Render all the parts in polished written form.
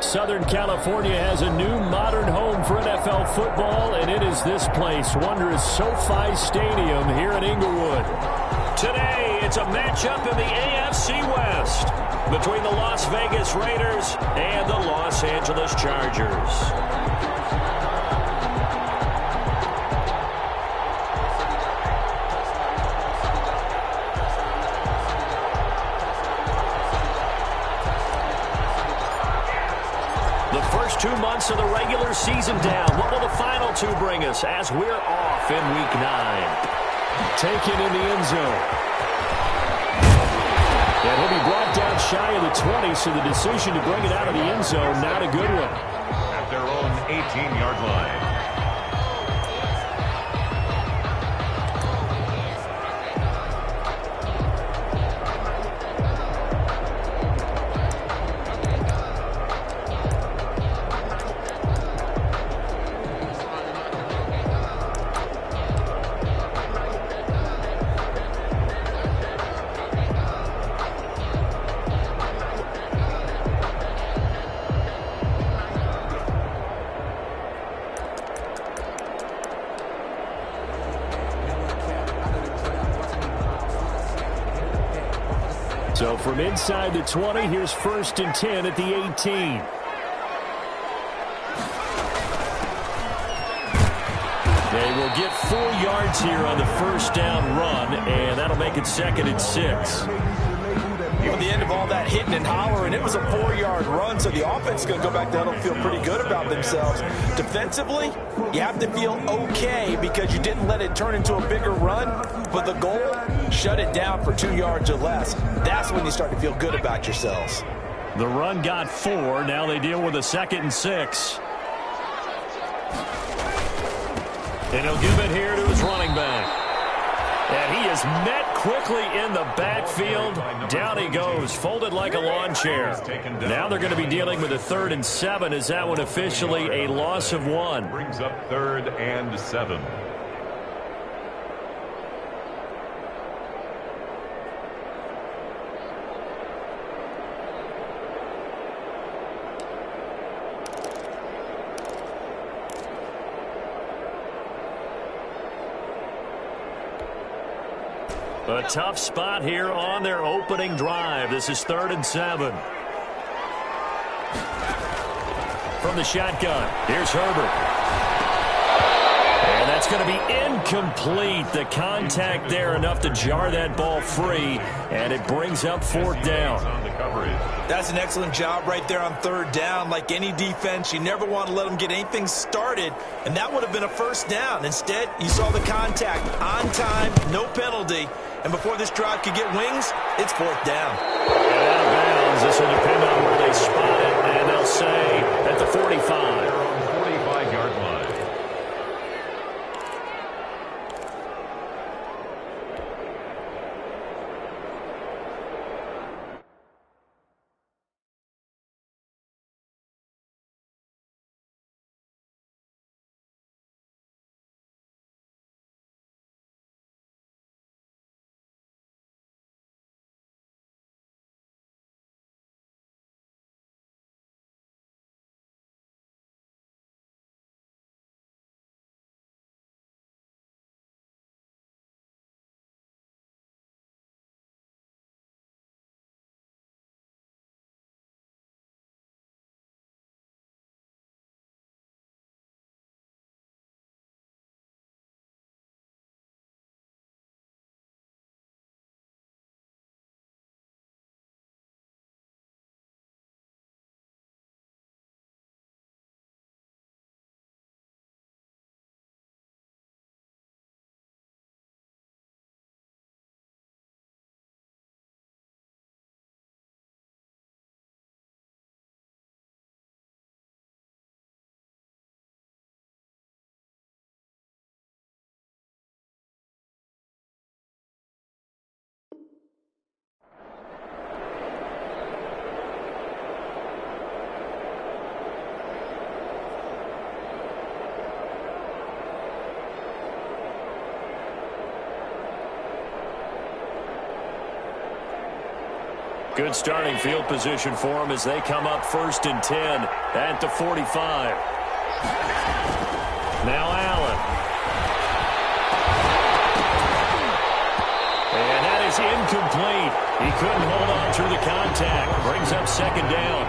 Southern California has a new modern home for NFL football, and it is this place, wondrous SoFi Stadium here in Inglewood. Today, it's a matchup in the AFC West between the Las Vegas Raiders and the Los Angeles Chargers. The first 2 months of the regular season down. What will the final two bring us as we're off in Week 9? Taken in the end zone. And he'll be brought down shy of the 20, so the decision to bring it out of the end zone, not a good one. At their own 18-yard line. So from inside the 20, here's 1st and 10 at the 18. They will get 4 yards here on the first down run, and that'll make it 2nd and 6. At the end of all that hitting and hollering, it was a 4-yard run, so the offense is going to go back down and feel pretty good about themselves. Defensively, you have to feel okay because you didn't let it turn into a bigger run, but the goal, shut it down for 2 yards or less. That's when you start to feel good about yourselves. The run got 4. Now they deal with a 2nd and 6. And he'll give it here to his running back. And he is met quickly in the backfield. Down he goes, folded like a lawn chair. Now they're going to be dealing with a 3rd and 7. Is that one officially a loss of 1? Brings up 3rd and 7. A tough spot here on their opening drive. This is 3rd and 7. From the shotgun, here's Herbert. And that's going to be incomplete. The contact there enough to jar that ball free, and it brings up 4th down. That's an excellent job right there on 3rd down. Like any defense, you never want to let them get anything started, and that would have been a 1st down. Instead, you saw the contact on time, no penalty. And before this drive could get wings, it's 4th down. And out of bounds. This will depend on where they spot it. And they'll say at the 45. 45-yard line. Good starting field position for them as they come up 1st and 10. at the 45. Now Allen. And that is incomplete. He couldn't hold on through the contact. Brings up second down.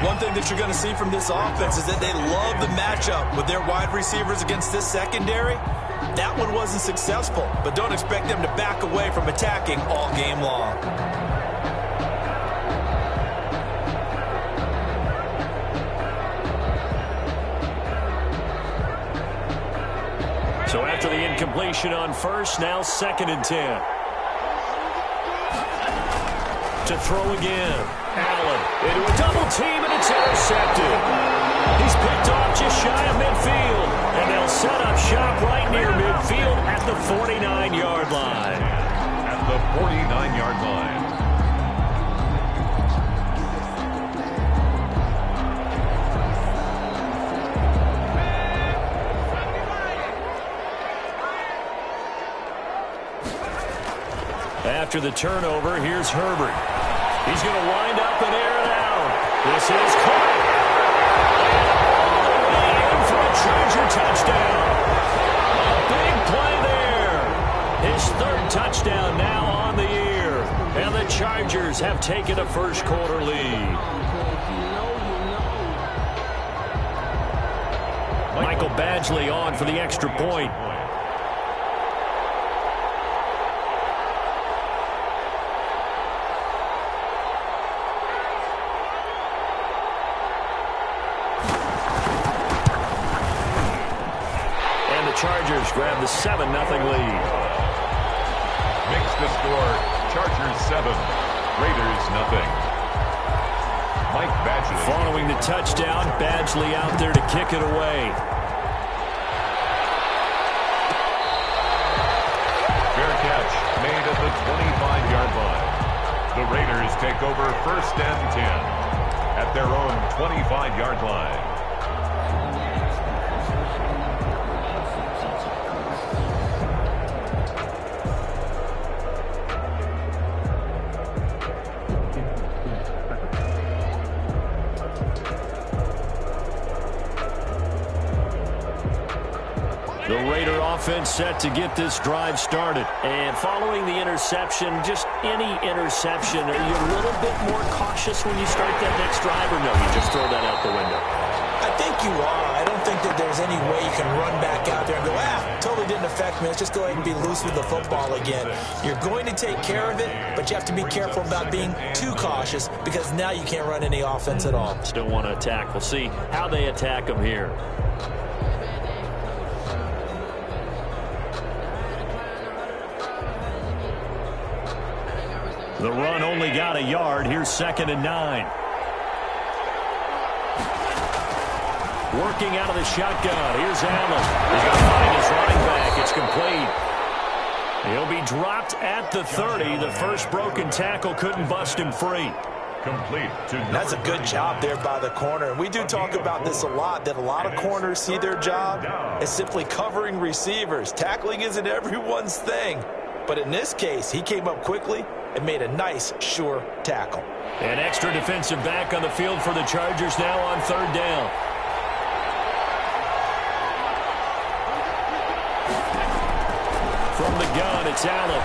One thing that you're going to see from this offense is that they love the matchup with their wide receivers against this secondary. That one wasn't successful, but don't expect them to back away from attacking all game long. So after the incompletion on first, now 2nd and 10. To throw again. Allen into a double team, and it's intercepted. He's picked off just shy of midfield, and they'll set up shop right near midfield at the 49-yard line. At the 49-yard line. After the turnover, here's Herbert. He's going to wind up and air it out. This is caught. In for a Charger touchdown. A big play there. His 3rd touchdown now on the year. And the Chargers have taken a first-quarter lead. Michael Badgley on for the extra point. Chargers grab the 7-0 lead. Makes the score Chargers 7, Raiders 0. Mike Badgley. Following the touchdown, Badgley out there to kick it away. Fair catch made at the 25-yard line. The Raiders take over 1st and 10 at their own 25-yard line. The Raider offense set to get this drive started. And following the interception, just any interception, are you a little bit more cautious when you start that next drive, or no, you just throw that out the window? I think you are. I don't think that there's any way you can run back out there and go, totally didn't affect me. Let's just go ahead and be loose with the football again. You're going to take care of it, but you have to be careful about being too cautious because now you can't run any offense at all. Still want to attack. We'll see how they attack them here. The run only got a yard. Here's 2nd and 9. Working out of the shotgun. Here's Allen. He's going to find his running back. It's complete. He'll be dropped at the 30. The first broken tackle couldn't bust him free. Complete to That's a good job there by the corner. And we do talk about this a lot, that a lot of corners see their job as simply covering receivers. Tackling isn't everyone's thing. But in this case, he came up quickly and made a nice, sure tackle. An extra defensive back on the field for the Chargers now on 3rd down. From the gun, it's Allen.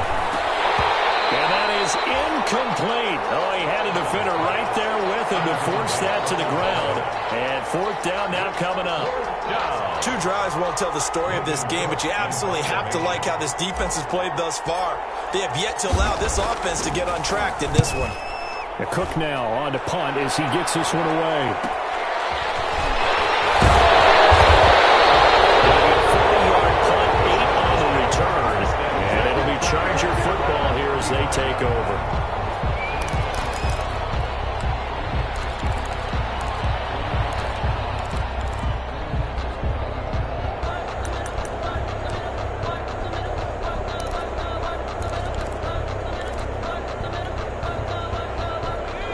And that is incomplete. Oh, he had a defender right there with him to force that to the ground. And 4th down now coming up. 2 drives won't tell the story of this game, but you absolutely have to like how this defense has played thus far. They have yet to allow this offense to get untracked in this one. Cook now on to punt as he gets this one away. Charger football here as they take over.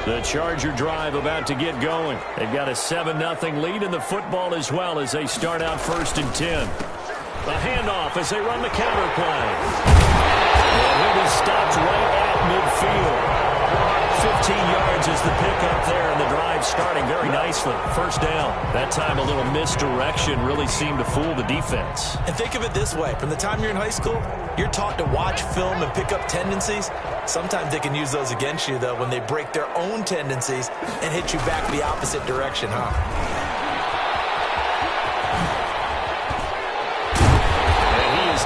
The Charger drive about to get going. They've got a 7-0 lead in the football as well as they start out 1st and 10. A handoff as they run the counter play. And he'll be stopped right at midfield. 15 yards is the pickup there, and the drive starting very nicely. First down. That time a little misdirection really seemed to fool the defense. And think of it this way. From the time you're in high school, you're taught to watch film and pick up tendencies. Sometimes they can use those against you, though, when they break their own tendencies and hit you back the opposite direction, huh?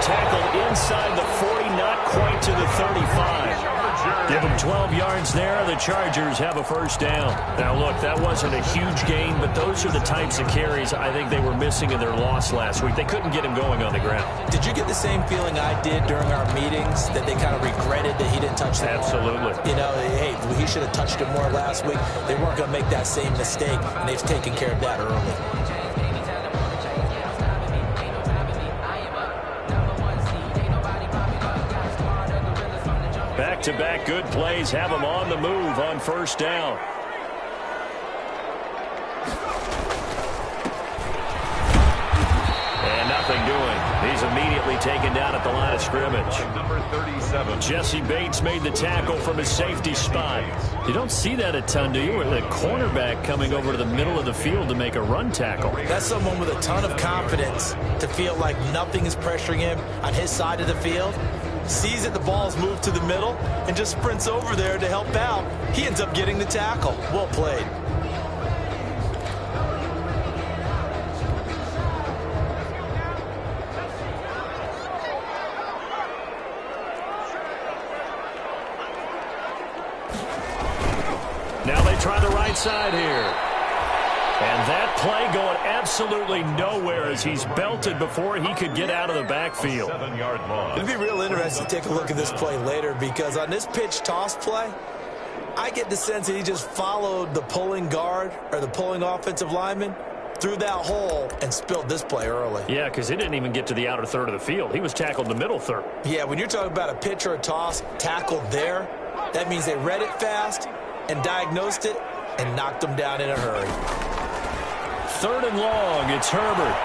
Tackled inside the 40, not quite to the 35. Give them 12 yards there. The Chargers have a first down. Now, look, that wasn't a huge gain, but those are the types of carries I think they were missing in their loss last week. They couldn't get him going on the ground. Did you get the same feeling I did during our meetings, that they kind of regretted that he didn't touch the ball? Absolutely. You know, hey, he should have touched it more last week. They weren't going to make that same mistake, and they've taken care of that early. Back-to-back good plays have him on the move on first down. And nothing doing. He's immediately taken down at the line of scrimmage. Number 37. Jesse Bates made the tackle from his safety spot. You don't see that a ton, do you? With a cornerback coming over to the middle of the field to make a run tackle. That's someone with a ton of confidence to feel like nothing is pressuring him on his side of the field. Sees that the ball's moved to the middle and just sprints over there to help out. He ends up getting the tackle. Well played. Now they try the right side here. And that play going absolutely nowhere as he's belted before he could get out of the backfield. 7-yard loss. It'd be real interesting to take a look at this play later, because on this pitch toss play, I get the sense that he just followed the pulling guard or the pulling offensive lineman through that hole and spilled this play early. Yeah, because he didn't even get to the outer third of the field. He was tackled in the middle third. Yeah, when you're talking about a pitch or a toss tackled there, that means they read it fast and diagnosed it and knocked him down in a hurry. Third and long, it's Herbert.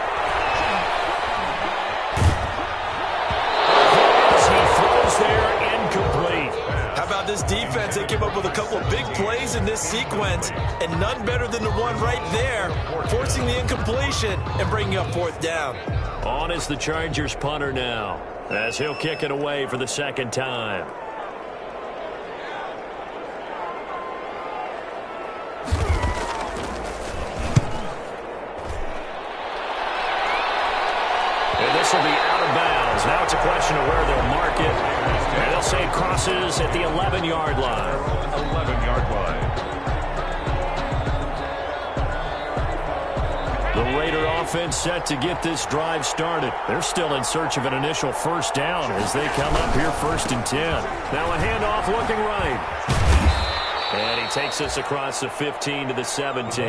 As he throws there, incomplete. How about this defense? They came up with a couple of big plays in this sequence, and none better than the one right there, forcing the incompletion and bringing up fourth down. On is the Chargers punter now, as he'll kick it away for the second time. This will be out of bounds. Now it's a question of where they'll mark it. And they'll say it crosses at the 11-yard line. 11-yard line. The Raider offense set to get this drive started. They're still in search of an initial first down as they come up here first and 10. Now a handoff looking right. And he takes us across the 15 to the 17.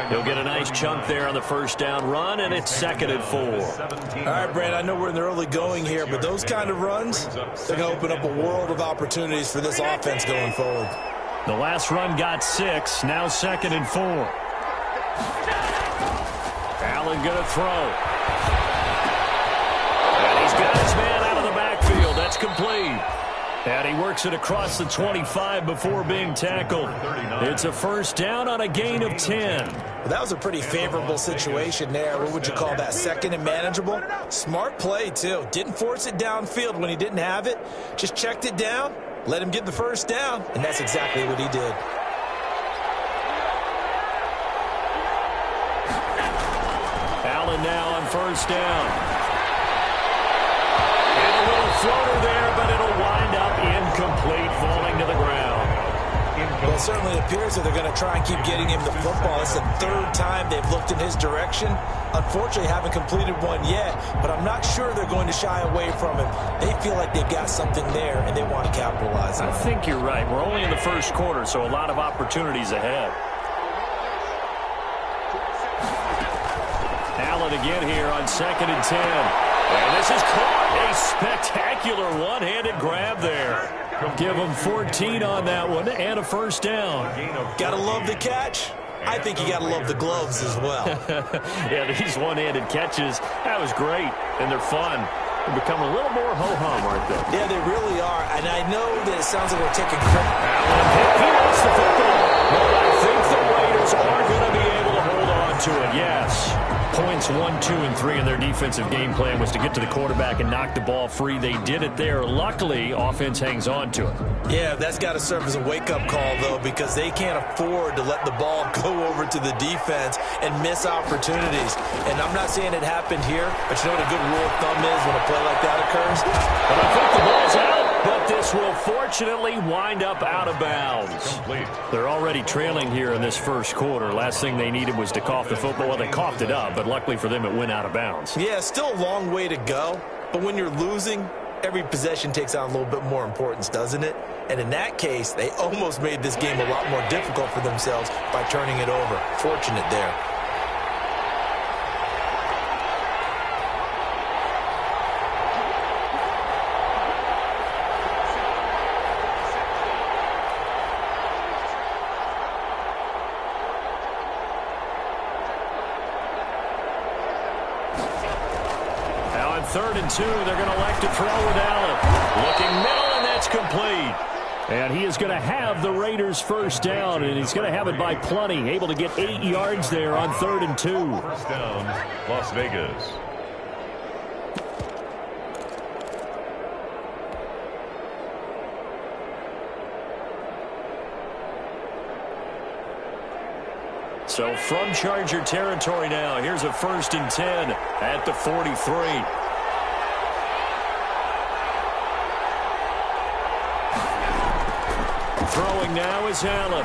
He'll get a nice chunk there on the first down run, and it's second and 4. All right, Brand, I know we're in the early going here, but those kind of runs, they're going to open up a world of opportunities for this offense going forward. The last run got 6, now second and 4. Allen going to throw. And he's got his man out of the backfield. That's complete. And he works it across the 25 before being tackled. It's a first down on a gain of 10. Well, that was a pretty favorable situation there. What would you call that? Second and manageable? Smart play, too. Didn't force it downfield when he didn't have it. Just checked it down, let him get the first down, and that's exactly what he did. Allen now on first down. And a little floater there, but it'll wind up incomplete, falling to the ground. Well, it certainly appears that they're going to try and keep getting him the football. It's the third time they've looked in his direction. Unfortunately, haven't completed one yet, but I'm not sure they're going to shy away from him. They feel like they've got something there, and they want to capitalize on it. I think you're right. We're only in the first quarter, so a lot of opportunities ahead. Allen again here on second and 10. And this is caught. A spectacular one-handed grab there. Give him 14 on that one and a first down. Gotta love the catch. I think you gotta love the gloves as well. Yeah, these one-handed catches, that was great, and they're fun. They're becoming a little more ho-hum, aren't they? Yeah, they really are. And I know that it sounds like we're taking credit. He lost the football. But I think the Raiders are going to be able to hold on to it, yes. Points 1, 2, and 3 in their defensive game plan was to get to the quarterback and knock the ball free. They did it there. Luckily, offense hangs on to it. Yeah, that's got to serve as a wake-up call, though, because they can't afford to let the ball go over to the defense and miss opportunities. And I'm not saying it happened here, but you know what a good rule of thumb is when a play like that occurs? But I think the ball's out, but this will fortunately wind up out of bounds. Complete. They're already trailing here in this first quarter. Last thing they needed was to cough the football. Well, they coughed it up, but luckily for them, it went out of bounds. Yeah, still a long way to go, but when you're losing, every possession takes on a little bit more importance, doesn't it? And in that case, they almost made this game a lot more difficult for themselves by turning it over. Fortunate there. Now on 3rd and 2, they're going to elect to throw with Allen. Looking middle, and that's complete. And he is going to have the Raiders first down, and he's going to have it by plenty. Able to get 8 yards there on 3rd and 2. First down, Las Vegas. So from Charger territory now, here's a 1st and 10 at the 43. Throwing now is Allen.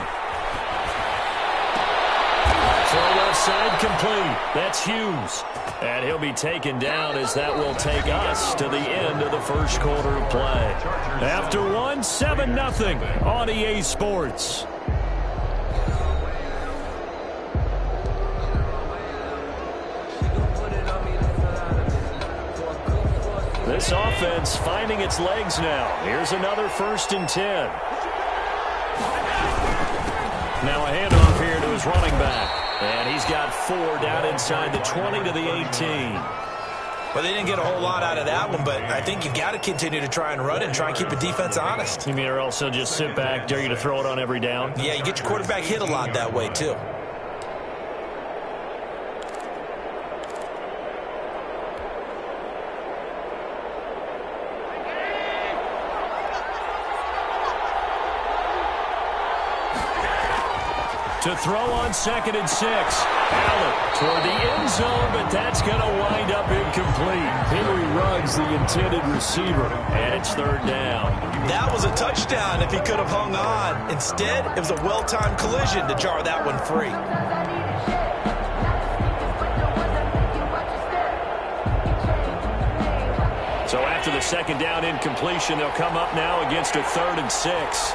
Throw left side complete. That's Hughes. And he'll be taken down as that will take us to the end of the first quarter of play. After 7-0 on EA Sports. This offense finding its legs now. Here's another 1st and 10. Now a handoff here to his running back. And he's got 4 down inside the 20 to the 18. Well, they didn't get a whole lot out of that one, but I think you got to continue to try and run and try and keep the defense honest. You mean or else they'll just sit back, dare you to throw it on every down? Yeah, you get your quarterback hit a lot that way, too. To throw on 2nd and 6. Allen toward the end zone, but that's going to wind up incomplete. Henry Ruggs, the intended receiver, and it's 3rd down. That was a touchdown if he could have hung on. Instead, it was a well-timed collision to jar that one free. So after the 2nd down incompletion, they'll come up now against a 3rd and 6.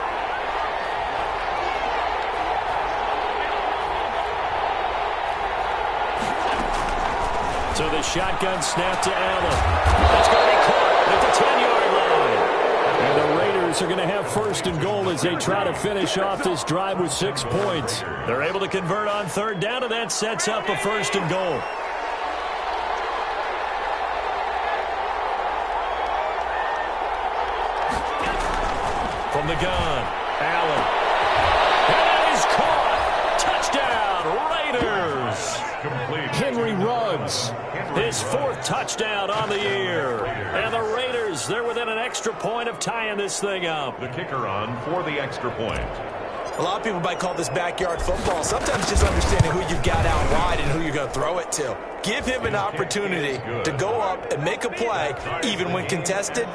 So the shotgun snap to Allen. That's going to be caught at the 10-yard line. And the Raiders are going to have 1st and goal as they try to finish off this drive with 6 points. They're able to convert on 3rd down, and that sets up a 1st and goal. From the gun, Allen. And he's caught. Touchdown, Raiders. Henry Ruggs, his 4th touchdown on the year. And the Raiders, they're within an extra point of tying this thing up. The kicker on for the extra point. A lot of people might call this backyard football. Sometimes just understanding who you've got out wide and who you're going to throw it to. Give him an opportunity to go up and make a play, even when contested.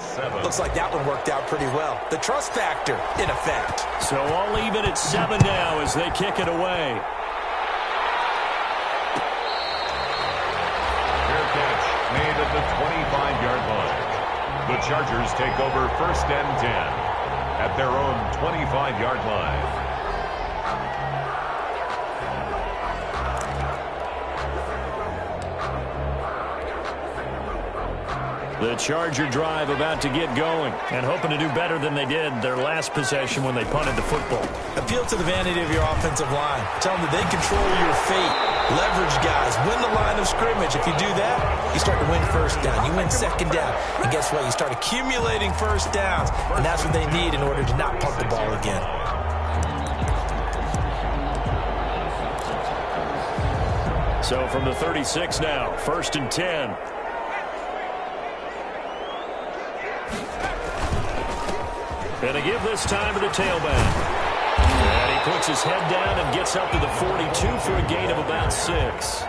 Looks like that one worked out pretty well. The trust factor, in effect. So all even at 7 now as they kick it away. Made at the 25-yard line. The Chargers take over 1st and 10 at their own 25-yard line. The Charger drive about to get going and hoping to do better than they did their last possession when they punted the football. Appeal to the vanity of your offensive line. Tell them that they control your fate. Leverage guys. Win the line of scrimmage. If you do that, you start to win first down. You win second down. And guess what? You start accumulating first downs. And that's what they need in order to not punt the ball again. So from the 36 now, 1st and 10. And a give this time to the tailback. And he puts his head down and gets up to the 42 for a gain of about 6.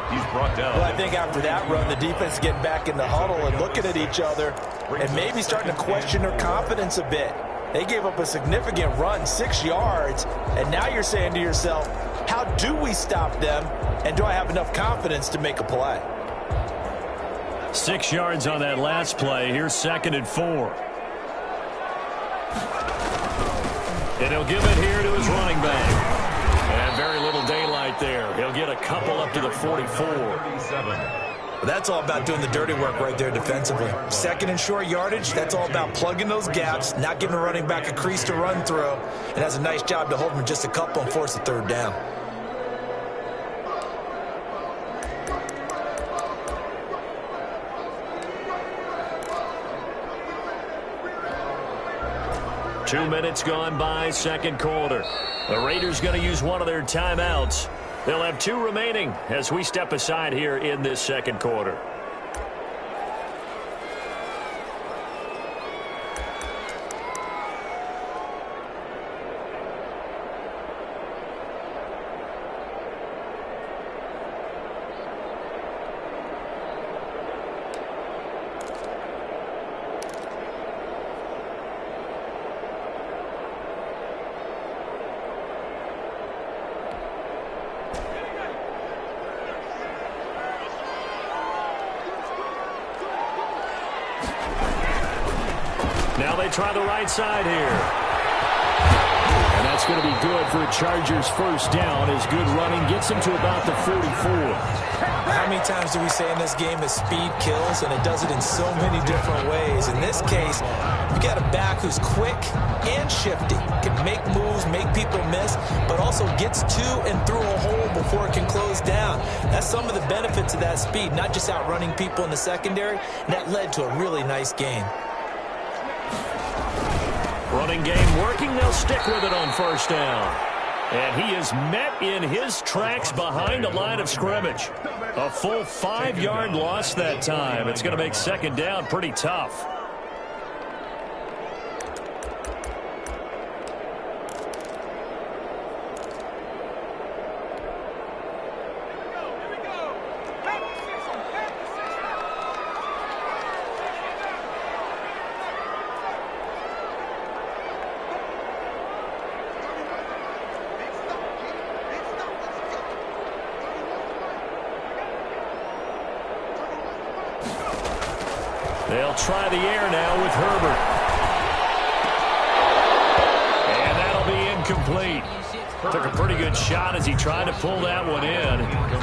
He's brought down. Well, I think after that run, the defense is getting back in the huddle and looking at each other and maybe starting to question their confidence a bit. They gave up a significant run, 6 yards, and now you're saying to yourself, how do we stop them, and do I have enough confidence to make a play? 6 yards on that last play. Here's 2nd and 4. And he'll give it here to his running back. And very little daylight there. He'll get a couple up to the 44. That's all about doing the dirty work right there defensively. 2nd and short yardage, that's all about plugging those gaps, not giving the running back a crease to run through, and has a nice job to hold him just a couple and force a 3rd down. Two minutes gone by, 2nd quarter. The Raiders going to use one of their timeouts. They'll have 2 remaining as we step aside here in this 2nd quarter. Now they try the right side here. And that's going to be good for a Chargers 1st down as good running gets them to about the 44. How many times do we say in this game that speed kills, and it does it in so many different ways? In this case, you got a back who's quick and shifty, can make moves, make people miss, but also gets to and through a hole before it can close down. That's some of the benefits of that speed, not just outrunning people in the secondary, and that led to a really nice game. Running game working. They'll stick with it on 1st down. And he is met in his tracks behind a line of scrimmage. A full 5-yard loss that time. It's going to make 2nd down pretty tough. They'll try the air now with Herbert. And that'll be incomplete. Took a pretty good shot as he tried to pull that one in.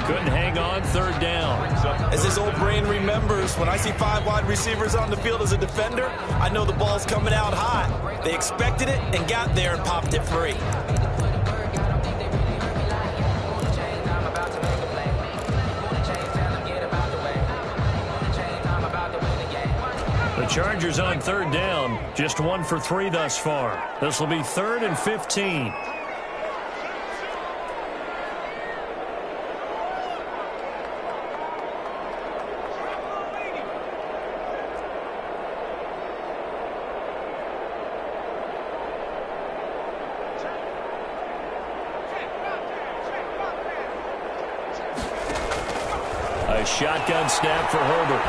Couldn't hang on, 3rd down. As his old brain remembers, when I see 5 wide receivers on the field as a defender, I know the ball's coming out hot. They expected it and got there and popped it free. The Chargers on 3rd down, just 1 for 3 thus far. This will be 3rd and 15. A shotgun snap for Herbert.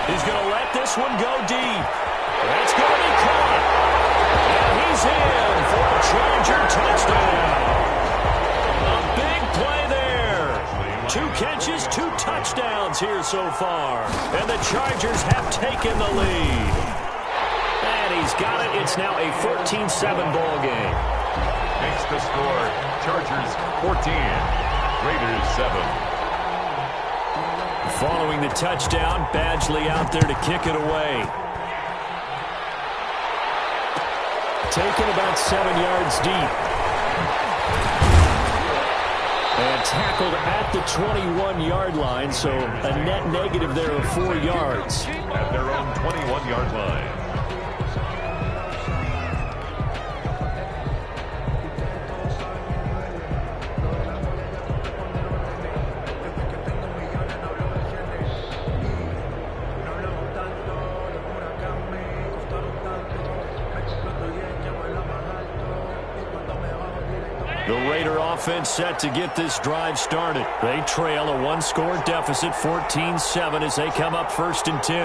He's going to let this one go deep. That's going to be caught. And he's in for a Charger touchdown. A big play there. 2 catches, 2 touchdowns here so far. And the Chargers have taken the lead. And he's got it. It's now a 14-7 ball game. Makes the score. Chargers 14. Raiders 7. Following the touchdown, Badgley out there to kick it away. Taken about 7 yards deep. And tackled at the 21-yard line, so a net negative there of 4 yards. At their own 21-yard line. The Raider offense set to get this drive started. They trail a one-score deficit, 14-7, as they come up 1st and 10.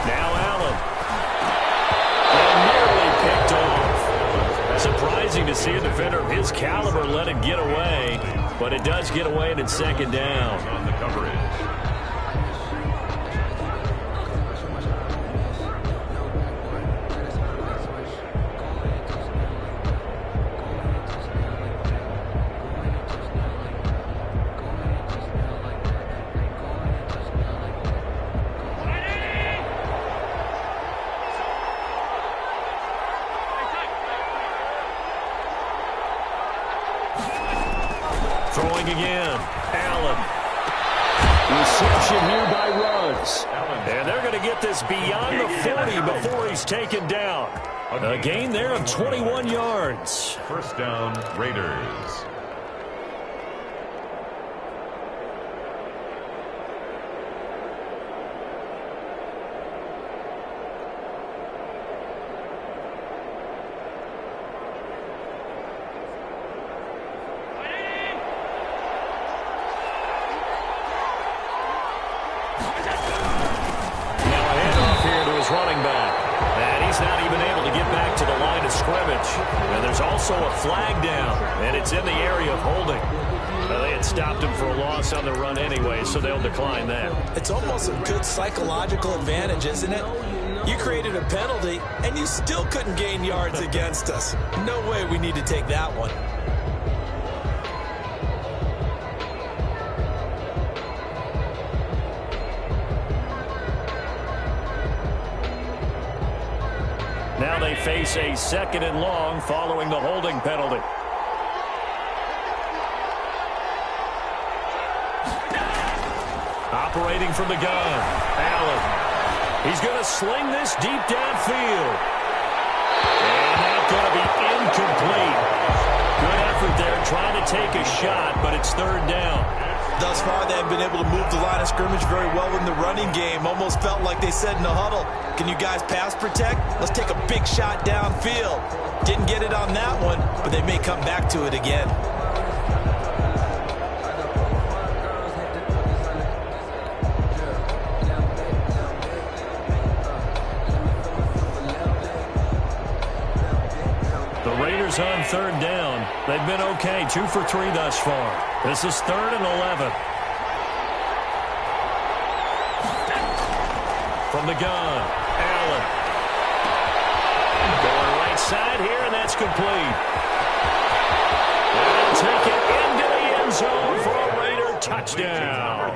Now Allen. And nearly picked off. Surprising to see a defender of his caliber let it get away, but it does get away, and it's 2nd down. On the coverage. Throwing again. Allen. Reception here by Ruggs. And they're going to get this beyond the 40 before he's taken down. A gain there of 21 yards. 1st down, Raiders. And there's also a flag down, and it's in the area of holding. They had stopped him for a loss on the run anyway, so they'll decline that. It's almost a good psychological advantage, isn't it? You created a penalty, and you still couldn't gain yards against us. No way we need to take that one. Now they face a 2nd and long following the holding penalty. Operating from the gun, Allen. He's going to sling this deep downfield. And that's going to be incomplete. Good effort there trying to take a shot, but it's 3rd down. Thus far, they have been able to move the line of scrimmage very well in the running game. Almost felt like they said in the huddle, can you guys pass protect? Let's take a big shot downfield. Didn't get it on that one, but they may come back to it again. On 3rd down. They've been okay. 2 for 3 thus far. This is 3rd and 11. From the gun, Allen. Going right side here, and that's complete. And take it into the end zone for a Raider touchdown.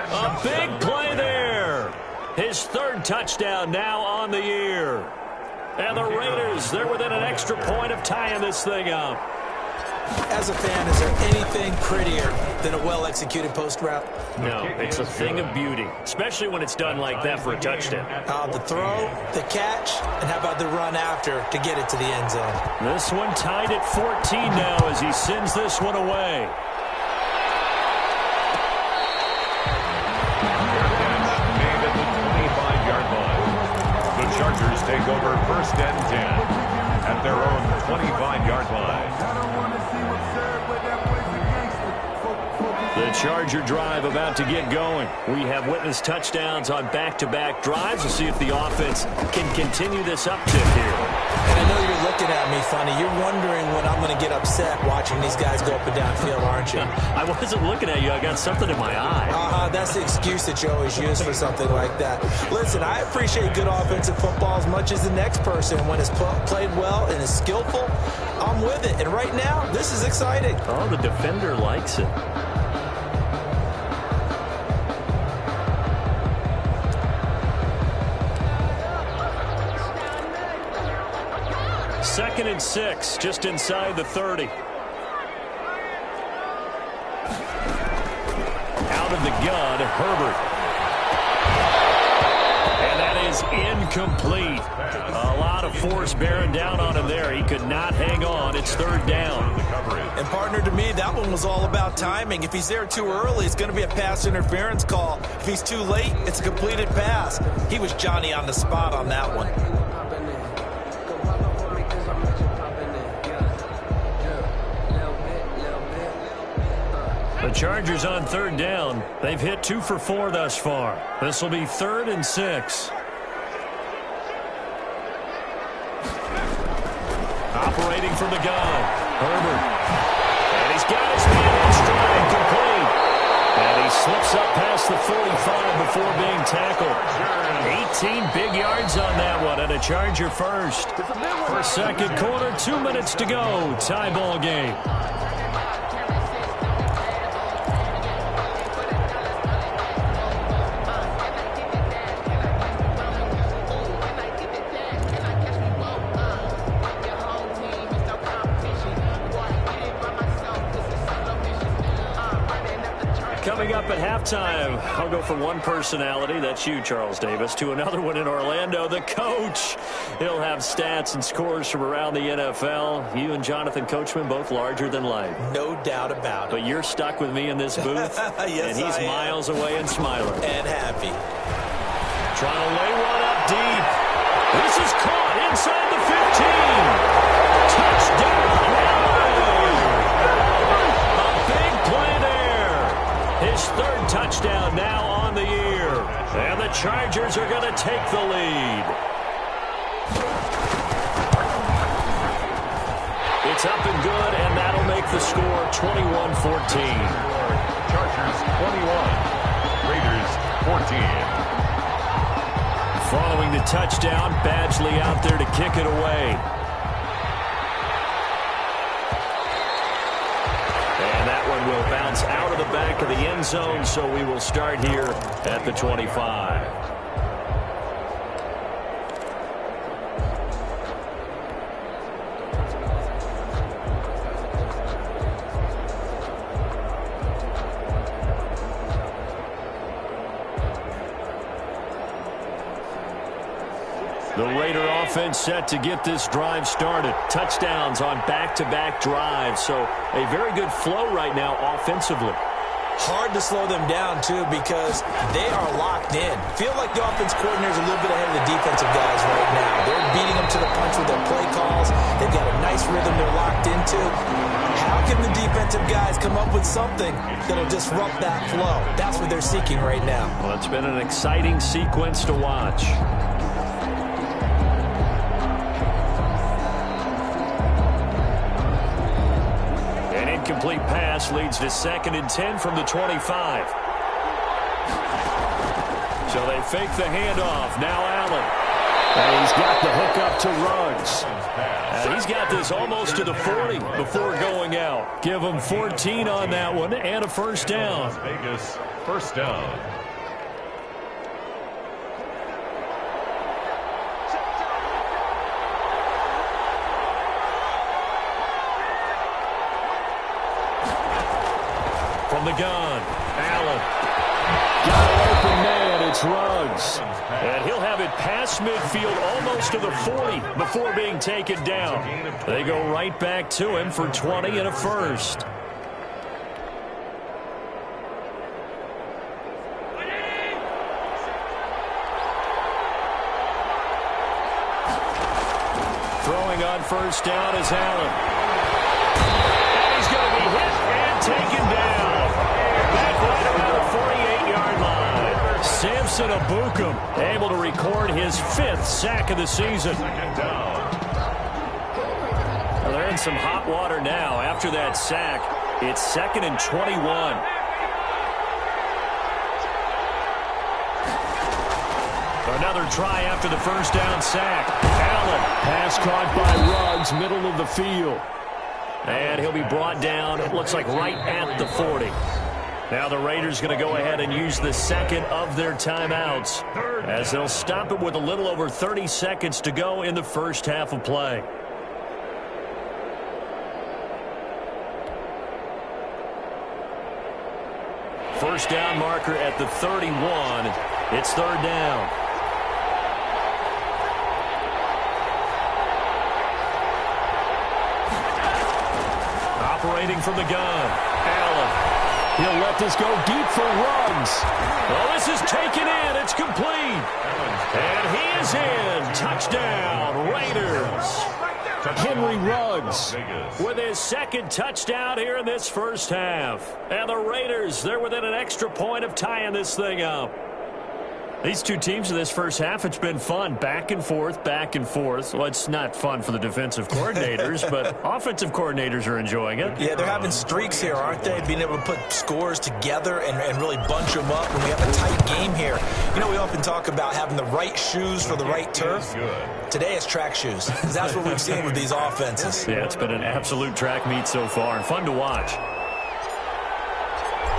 A big play there. His 3rd touchdown now on the year. And the Raiders, they're within an extra point of tying this thing up. As a fan, is there anything prettier than a well-executed post route? No, it's a thing of beauty, especially when it's done like that for a touchdown. The throw, the catch, and how about the run after to get it to the end zone? This one tied at 14 now as he sends this one away. Chargers take over 1st and 10 at their own 25-yard line. The Charger drive about to get going. We have witnessed touchdowns on back-to-back drives. We'll see if the offense can continue this uptick here. And I know you're looking at me funny. You're wondering when I'm going to get upset watching these guys go up and downfield, aren't you? I wasn't looking at you. I got something in my eye. That's the excuse that you always use for something like that. Listen, I appreciate good offensive football as much as the next person. When it's played well and is skillful, I'm with it. And right now, this is exciting. Oh, the defender likes it. Second and 6, just inside the 30. gun, Herbert. And that is incomplete. A lot of force bearing down on him there. He could not hang on. It's third down. And partner, to me, that one was all about timing. If he's there too early, it's going to be a pass interference call. If he's too late, it's a completed pass. He was Johnny on the spot on that one. The Chargers on third down. They've hit 2 for 4 thus far. This will be 3rd and 6. Operating from the gun, Herbert. And he's got his man in stride, complete. And he slips up past the 45 before being tackled. 18 big yards on that one, and a Charger first. For second quarter, 2 minutes to go. Tie ball game. Coming up at halftime, I'll go from one personality, that's you, Charles Davis, to another one in Orlando, the coach. He'll have stats and scores from around the NFL. You and Jonathan Coachman, both larger than life. No doubt about it. But you're stuck with me in this booth, yes, and he's miles away and smiling. And happy. Trying to lay one up deep. This is caught inside the 15. Touchdown, LA. A big play there. His 3rd touchdown now on the year. And the Chargers are going to take the lead. It's up and good, and that'll make the score 21-14. Chargers 21, Raiders 14. Following the touchdown, Badgley out there to kick it away. And that one will bounce out of the back of the end zone, so we will start here at the 25. The Raider offense set to get this drive started. Touchdowns on back-to-back drives, so a very good flow right now offensively. Hard to slow them down, too, because they are locked in. Feel like the offense coordinator is a little bit ahead of the defensive guys right now. They're beating them to the punch with their play calls. They've got a nice rhythm they're locked into. How can the defensive guys come up with something that'll disrupt that flow? That's what they're seeking right now. Well, it's been an exciting sequence to watch. Complete pass leads to 2nd and 10 from the 25. So they fake the handoff. Now Allen. And he's got the hook up to Ruggs. And he's got this almost to the 40 before going out. Give him 14 on that one and a first down. Vegas, first down. From the gun, Allen. Got an open man, it's Ruggs. And he'll have it past midfield almost to the 40 before being taken down. They go right back to him for 20 and a first. Throwing on first down is Allen. And he's going to be hit and taken down. Back right around the 48-yard line. Samson Ebukam able to record his 5th sack of the season. Well, they're in some hot water now. After that sack, it's 2nd and 21. Another try after the first down sack. Allen, pass caught by Ruggs, middle of the field. And he'll be brought down, it looks like right at the 40. Now the Raiders going to go ahead and use the second of their timeouts as they'll stop it with a little over 30 seconds to go in the first half of play. first down marker at the 31. It's third down. Operating from the gun, Allen. He'll let this go deep for Ruggs. Oh, this is taken in. It's complete. And he is in. Touchdown, Raiders. Henry Ruggs with his second touchdown here in this first half. And the Raiders, they're within an extra point of tying this thing up. These two teams in this first half, it's been fun. Back and forth, back and forth. Well, it's not fun for the defensive coordinators, but offensive coordinators are enjoying it. Yeah, they're having streaks here, aren't they? Being able to put scores together and really bunch them up when we have a tight game here. You know, we often talk about having the right shoes for the right turf. Today it's track shoes. That's what we've seen with these offenses. Yeah, it's been an absolute track meet so far and fun to watch.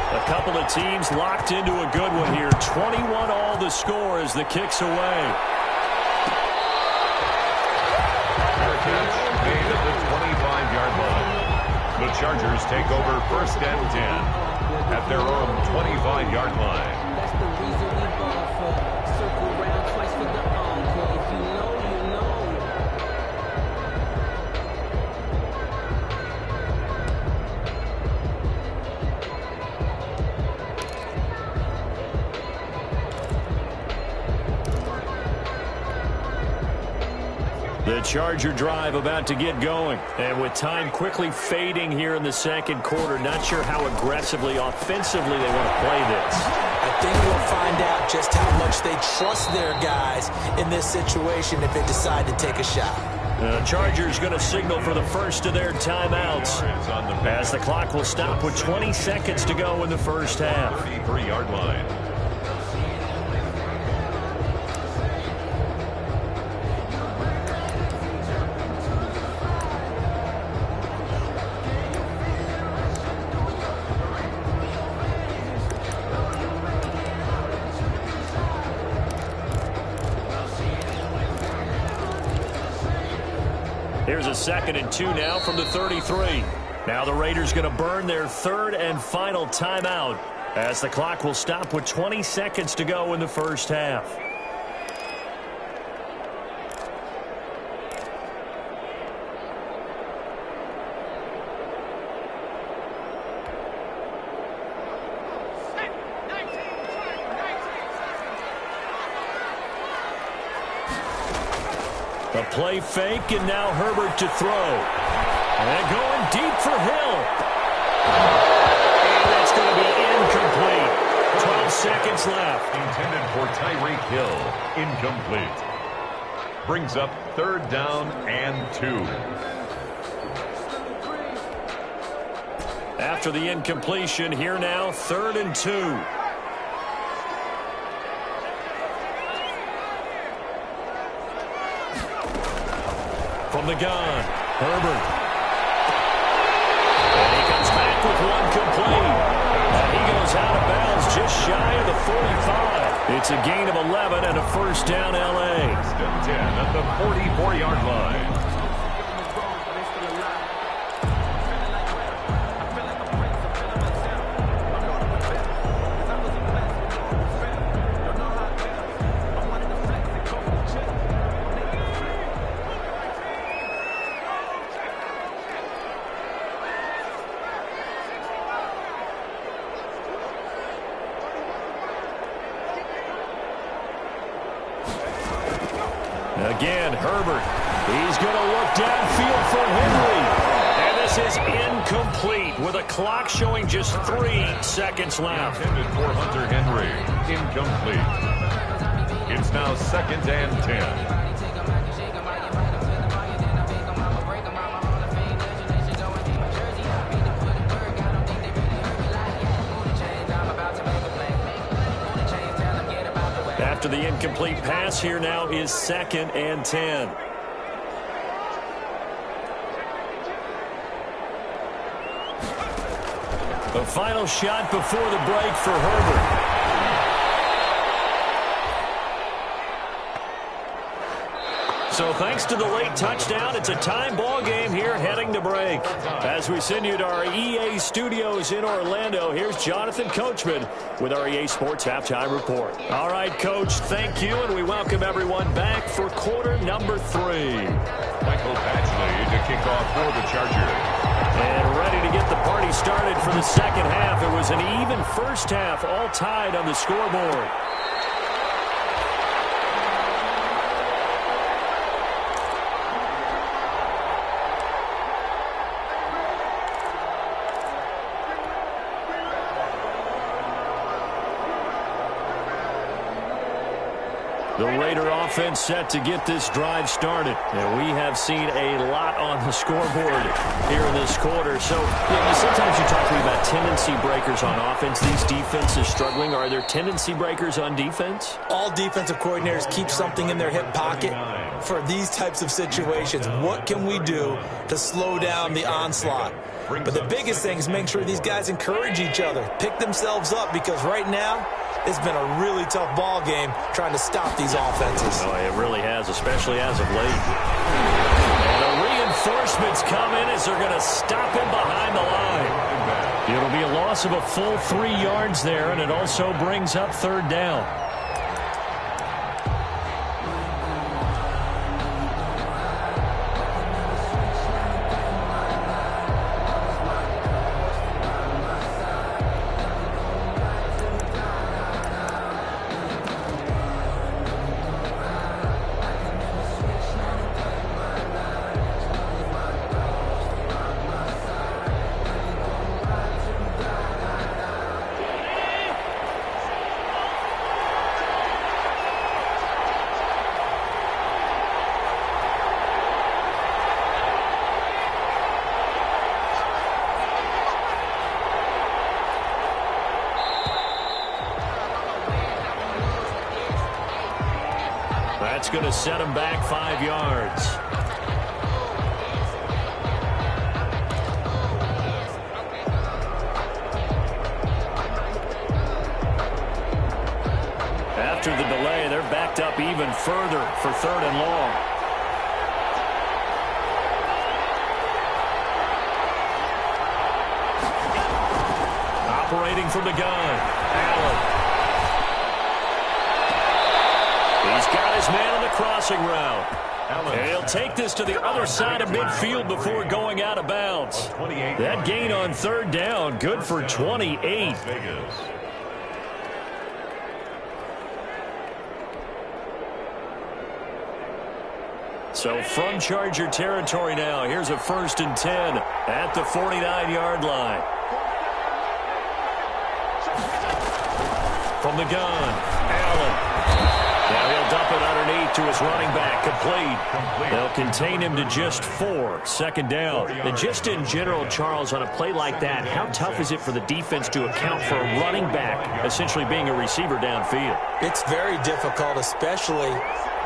A couple of teams locked into a good one here. 21 all the score as the kick's away. Fair catch made at the 25-yard line. The Chargers take over first and 10 at their own 25-yard line. That's the reason we ball for. Circle round twice for the encore. If you know, you know. The Charger drive about to get going. And with time quickly fading here in the second quarter, not sure how aggressively, offensively they want to play this. I think we'll find out just how much they trust their guys in this situation if they decide to take a shot. The Chargers going to signal for the first of their timeouts as the clock will stop with 20 seconds to go in the first half. 33-yard line. Here's a 2nd and 2 now from the 33. Now the Raiders going to burn their third and final timeout as the clock will stop with 20 seconds to go in the first half. A play fake, and now Herbert to throw. And going deep for Hill. And that's going to be incomplete. 12 seconds left. Intended for Tyreek Hill. Incomplete. Brings up third down and 2. After the incompletion, here now, 3rd and 2. From the gun, Herbert. And he comes back with one complete. And he goes out of bounds just shy of the 45. It's a gain of 11 and a first down L.A. First and 10 at the 44-yard line. Again, Herbert. He's going to look downfield for Henry. And this is incomplete with a clock showing just 3 seconds left. Intended for Hunter Henry. Incomplete. It's now 2nd and 10. After the incomplete pass, here now is 2nd and 10. The final shot before the break for Herbert. So thanks to the late touchdown, it's a time ball game here heading to break. As we send you to our EA studios in Orlando, here's Jonathan Coachman with our EA Sports Halftime Report. All right, Coach, thank you, and we welcome everyone back for quarter number 3. Michael Badgley to kick off for the Chargers. And ready to get the party started for the second half. It was an even first half, all tied on the scoreboard. The Raider offense set to get this drive started. And we have seen a lot on the scoreboard here in this quarter. So, sometimes you talk to me about tendency breakers on offense. These defenses struggling. Are there tendency breakers on defense? All defensive coordinators keep something in their hip pocket for these types of situations. What can we do to slow down the onslaught? But the biggest thing is make sure these guys encourage each other, pick themselves up, because right now it's been a really tough ball game trying to stop these offenses. Oh, it really has, especially as of late. And the reinforcements come in as they're going to stop him behind the line. It'll be a loss of a full 3 yards there, and it also brings up third down. That's going to set him back 5 yards. After the delay, they're backed up even further for third and long. Operating from the gun, Allen. He's got his man on the crossing route. And he'll take this to the other side of midfield before going out of bounds. That gain on third down, good for 28. So from Charger territory now, here's a 1st and 10 at the 49-yard line. From the gun, Allen. Now he'll dump it underneath to his running back. Complete. They'll contain him to just 4. Second down. And just in general, Charles, on a play like that, how tough is it for the defense to account for a running back essentially being a receiver downfield? It's very difficult, especially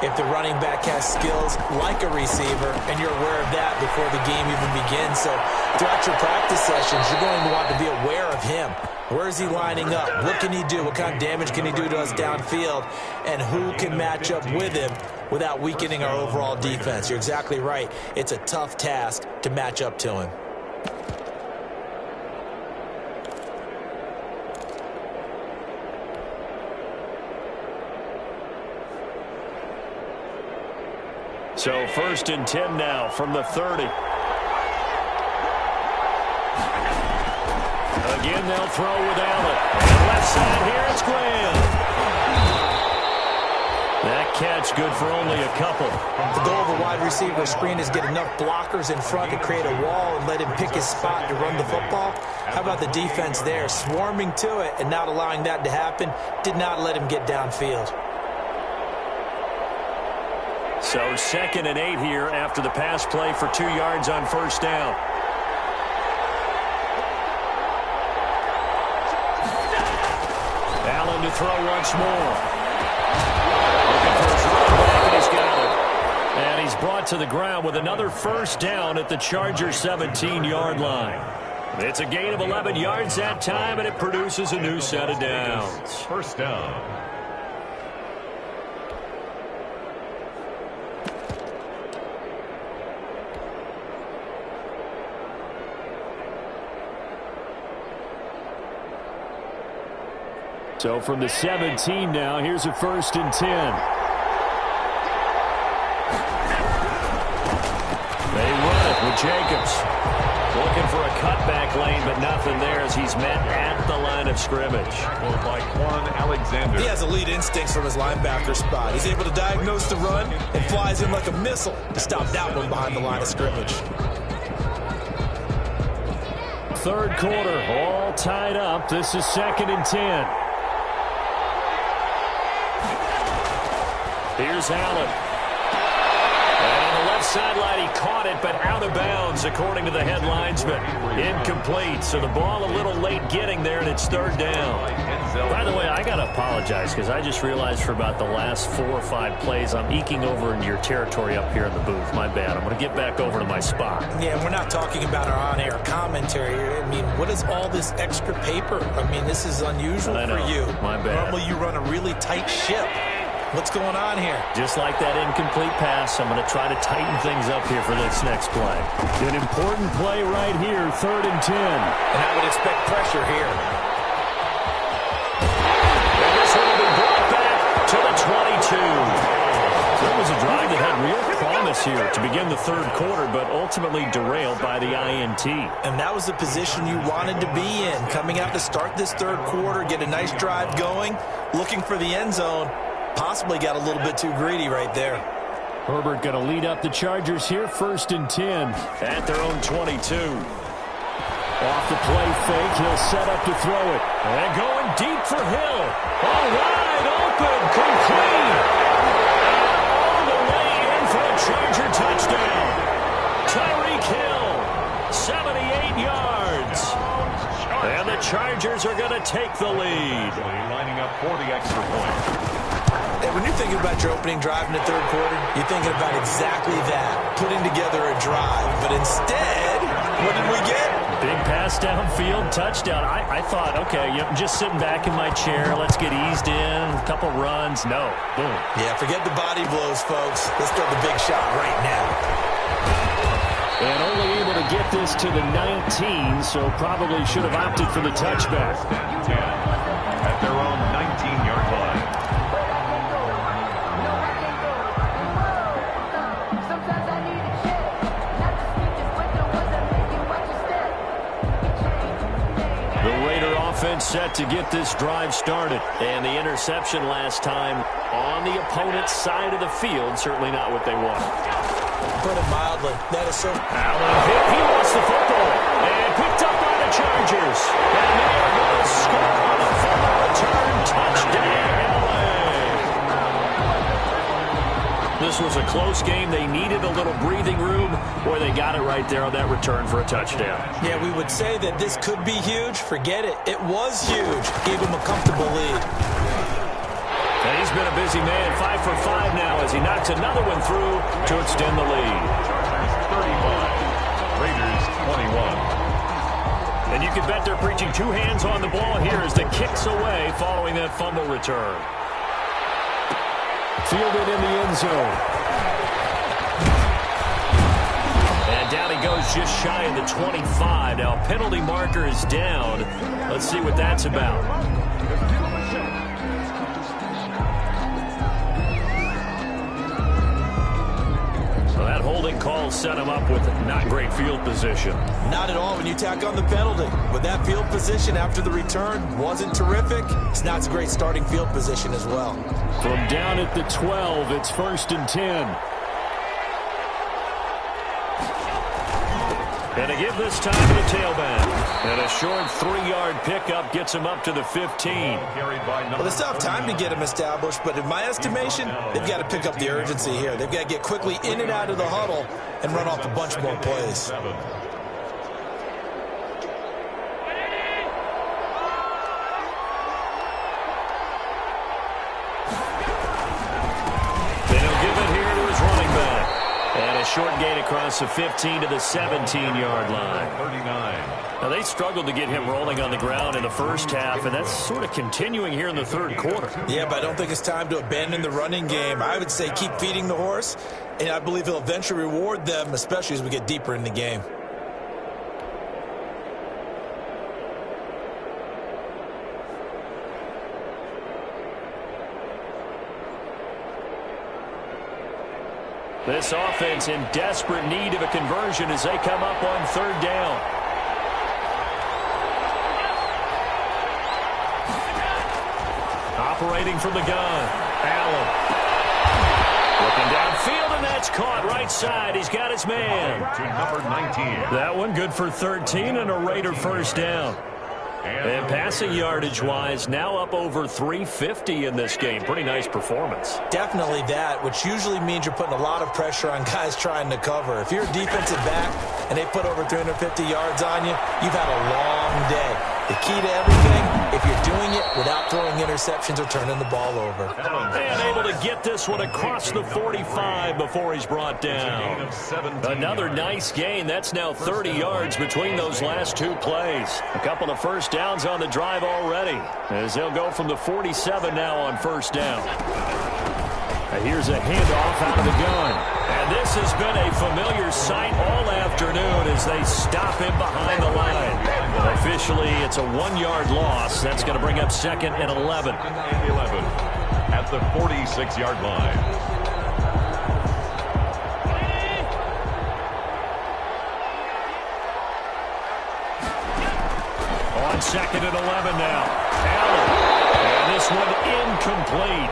if the running back has skills like a receiver, and you're aware of that before the game even begins. So throughout your practice sessions, you're going to want to be aware of him. Where is he lining up? What can he do? What kind of damage can he do to us downfield? And who can match up with him without weakening our overall defense? You're exactly right. It's a tough task to match up to him. So 1st and 10 now from the 30. Again, they'll throw with Allen. And left side here, it's Graham. That catch good for only a couple. The goal of a wide receiver screen is get enough blockers in front to create a wall and let him pick his spot to run the football. How about the defense there? Swarming to it and not allowing that to happen. Did not let him get downfield. So 2nd and 8 here after the pass play for 2 yards on first down. Allen to throw once more. Looking for his running back, and he's got it. And he's brought to the ground with another first down at the Chargers' 17-yard line. It's a gain of 11 yards that time, and it produces a new set of downs. First down. So from the 17 now, here's a 1st and 10. They run it with Jacobs. Looking for a cutback lane, but nothing there as he's met at the line of scrimmage. By Quan Alexander. He has elite instincts from his linebacker spot. He's able to diagnose the run and flies in like a missile to stop that one behind the line of scrimmage. 3rd quarter, all tied up. This is 2nd and 10. Here's Allen. And on the left sideline, he caught it, but out of bounds, according to the head linesman. Incomplete, so the ball a little late getting there, and it's 3rd down. By the way, I got to apologize, because I just realized for about the last 4 or 5 plays, I'm eking over into your territory up here in the booth. My bad. I'm going to get back over to my spot. Yeah, we're not talking about our on-air commentary here. I mean, what is all this extra paper? I mean, this is unusual for you. My bad. Normally, you run a really tight ship. What's going on here? Just like that incomplete pass, I'm going to try to tighten things up here for this next play. An important play right here, 3rd and 10. And I would expect pressure here. And this one will be brought back to the 22. So it was a drive that had real promise here to begin the 3rd quarter, but ultimately derailed by the INT. And that was the position you wanted to be in. Coming out to start this 3rd quarter, get a nice drive going, looking for the end zone. Possibly got a little bit too greedy right there. Herbert going to lead up the Chargers here, 1st and 10 at their own 22. Off the play fake, he'll set up to throw it. And going deep for Hill. All wide open, complete. All the way in for a Charger touchdown. Tyreek Hill, 78 yards. And the Chargers are going to take the lead. Lining up for the extra point. And when you're thinking about your opening drive in the 3rd quarter, you're thinking about exactly that, putting together a drive. But instead, what did we get? Big pass downfield, touchdown. I thought, okay, I'm just sitting back in my chair. Let's get eased in, a couple runs. No, boom. Yeah, forget the body blows, folks. Let's throw the big shot right now. And only able to get this to the 19, so probably should have opted for the touchback. 10 at their own 19-yard line. Offense set to get this drive started. And the interception last time on the opponent's side of the field, certainly not what they wanted. Put it mildly. That is so... Allen hit. He lost the football. And picked up by the Chargers. And they are going to score on a fumble return. Touchdown, LA. This was a close game. They needed a little breathing room. Boy, they got it right there on that return for a touchdown. Yeah, we would say that this could be huge. Forget it. It was huge. Gave him a comfortable lead. And he's been a busy man. 5 for 5 now as he knocks another one through to extend the lead. Chargers 35, Raiders 21. And you can bet they're preaching 2 hands on the ball here as the kick's away following that fumble return. Fielded in the end zone. And down he goes just shy of the 25. Now penalty marker is down. Let's see what that's about. So that holding call set him up with not great field position. Not at all when you tack on the penalty. But that field position after the return wasn't terrific. It's not a great starting field position as well. From down at the 12, it's 1st and 10. And to give this time to the tailback. And a short 3-yard pickup gets him up to the 15. Well, they still have time to get him established, but in my estimation, they've got to pick up the urgency here. They've got to get quickly in and out of the huddle and run off a bunch more plays. And a short gain across the 15 to the 17-yard line. 39. Now, they struggled to get him rolling on the ground in the first half, and that's sort of continuing here in the 3rd quarter. Yeah, but I don't think it's time to abandon the running game. I would say keep feeding the horse, and I believe he'll eventually reward them, especially as we get deeper in the game. This offense in desperate need of a conversion as they come up on third down. Operating from the gun, Allen. Looking downfield, and that's caught right side. He's got his man. To number 19. That one good for 13 and a Raider first down. And passing yardage-wise, now up over 350 in this game. Pretty nice performance. Definitely that, which usually means you're putting a lot of pressure on guys trying to cover. If you're a defensive back and they put over 350 yards on you, you've had a long day. The key to everything, if you're doing it without throwing interceptions or turning the ball over. And able to get this one across the 45 before he's brought down. Another nice gain. That's now 30 yards between those last two plays. A couple of first downs on the drive already, as they'll go from the 47 now on first down. And here's a handoff out of the gun. And this has been a familiar sight all afternoon as they stop him behind the line. Officially, it's a 1-yard loss. That's going to bring up second and 11. At the 46-yard line. On second and 11 now. Allen. And this one incomplete.